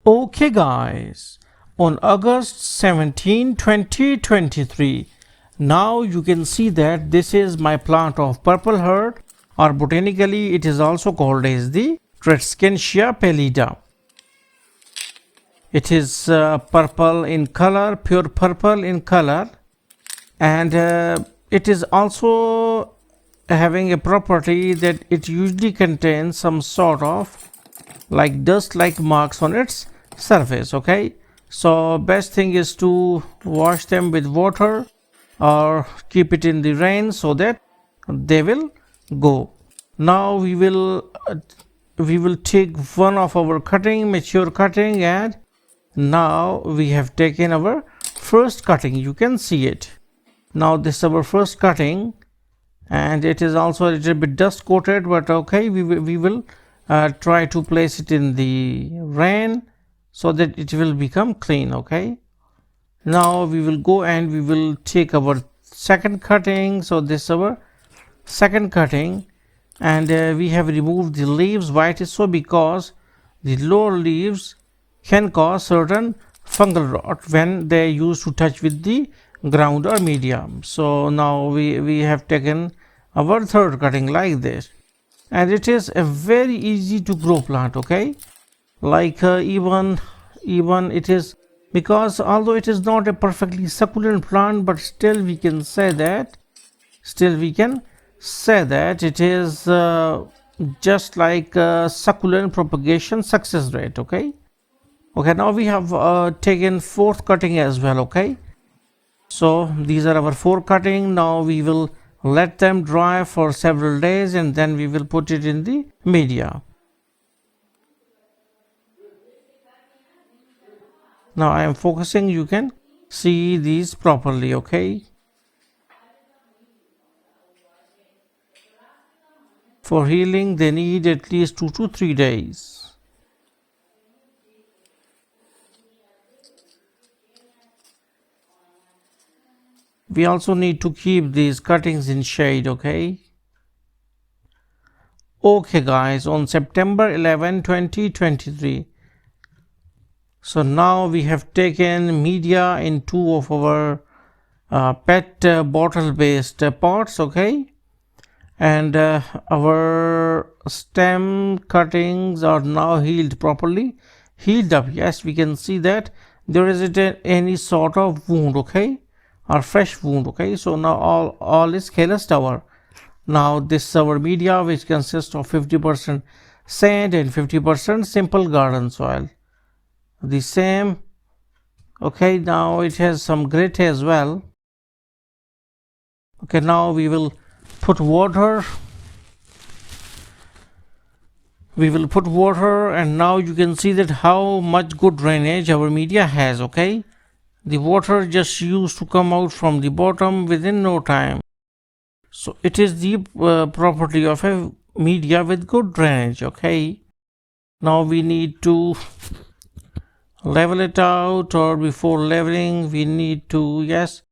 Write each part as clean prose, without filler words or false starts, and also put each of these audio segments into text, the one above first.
Okay guys, on August 17, 2023, now you can see that this is my plant of purple heart, or botanically it is also called as the tradescantia pallida. It is purple in color, pure purple in color, and it is also having a property that it usually contains some sort of like dust like marks on its surface. Okay, so best thing is to wash them with water or keep it in the rain so that they will go. Now we will take one of our mature cutting, and now we have taken our first cutting. You can see it. Now this is our first cutting, and it is also a little bit dust coated, but okay, we will try to place it in the rain so that it will become clean. Okay, now we will go and we will take our second cutting. So this is our second cutting, and we have removed the leaves. Why it is so? Because the lower leaves can cause certain fungal rot when they used to touch with the ground or medium. So now we have taken our third cutting like this, and it is a very easy to grow plant. Okay, like even it is, because although it is not a perfectly succulent plant, but still we can say that it is just like succulent propagation success rate. Okay, now we have taken fourth cutting as well. Okay, so these are our four cutting. Now we will let them dry for several days, and then we will put it in the media. Now I am focusing, you can see these properly. Okay, for healing they need at least 2 to 3 days. We also need to keep these cuttings in shade. Okay guys, on September 11, 2023, so now we have taken media in two of our pet bottle based pots. Okay, and our stem cuttings are now healed properly, healed up. Yes, we can see that there isn't any sort of wound, okay, or fresh wound. Okay, so now all is careless tower. Now this is our media, which consists of 50% sand and 50% simple garden soil, the same. Okay, now it has some grit as well. Okay, now we will put water. And now you can see that how much good drainage our media has. Okay, the water just used to come out from the bottom within no time. So it is the property of a media with good drainage. Okay, now we need to level it out, or before leveling we need to, yes,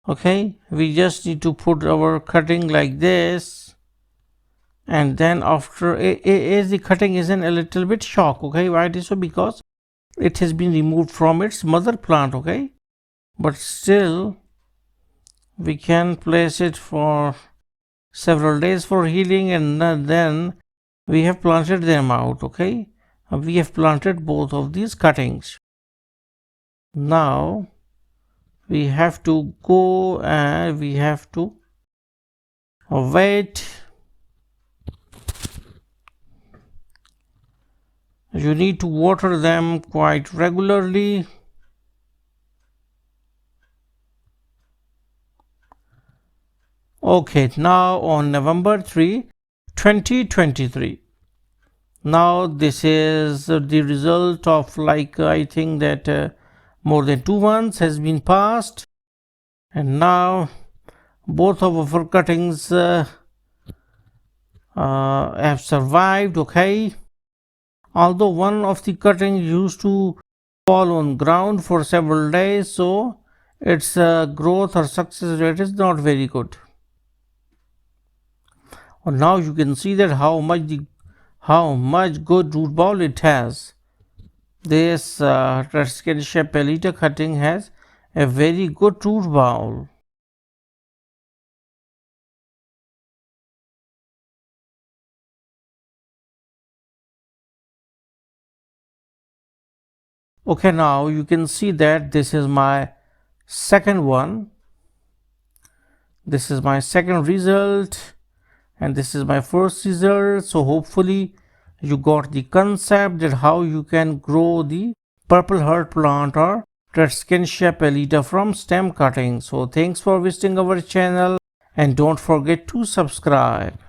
okay, we just need to put our cutting like this, and then after as the cutting is in a little bit shock. Okay, why it is so? Because it has been removed from its mother plant. Okay, but still we can place it for several days for healing, and then we have planted them out. Okay, we have planted both of these cuttings. Now we have to go and we have to wait. You need to water them quite regularly. Okay, now on November 3, 2023, now this is the result of, like, I think that more than 2 months has been passed, and now both of our cuttings have survived. Okay, although one of the cuttings used to fall on ground for several days, so its growth or success rate is not very good. Now you can see that how much good root ball it has. This tradescantia pallida cutting has a very good root ball. Okay, now you can see that this is my second one. This is my second result and this is my first result. So hopefully you got the concept that how you can grow the purple heart plant or tradescantia pallida from stem cutting. So thanks for visiting our channel and don't forget to subscribe.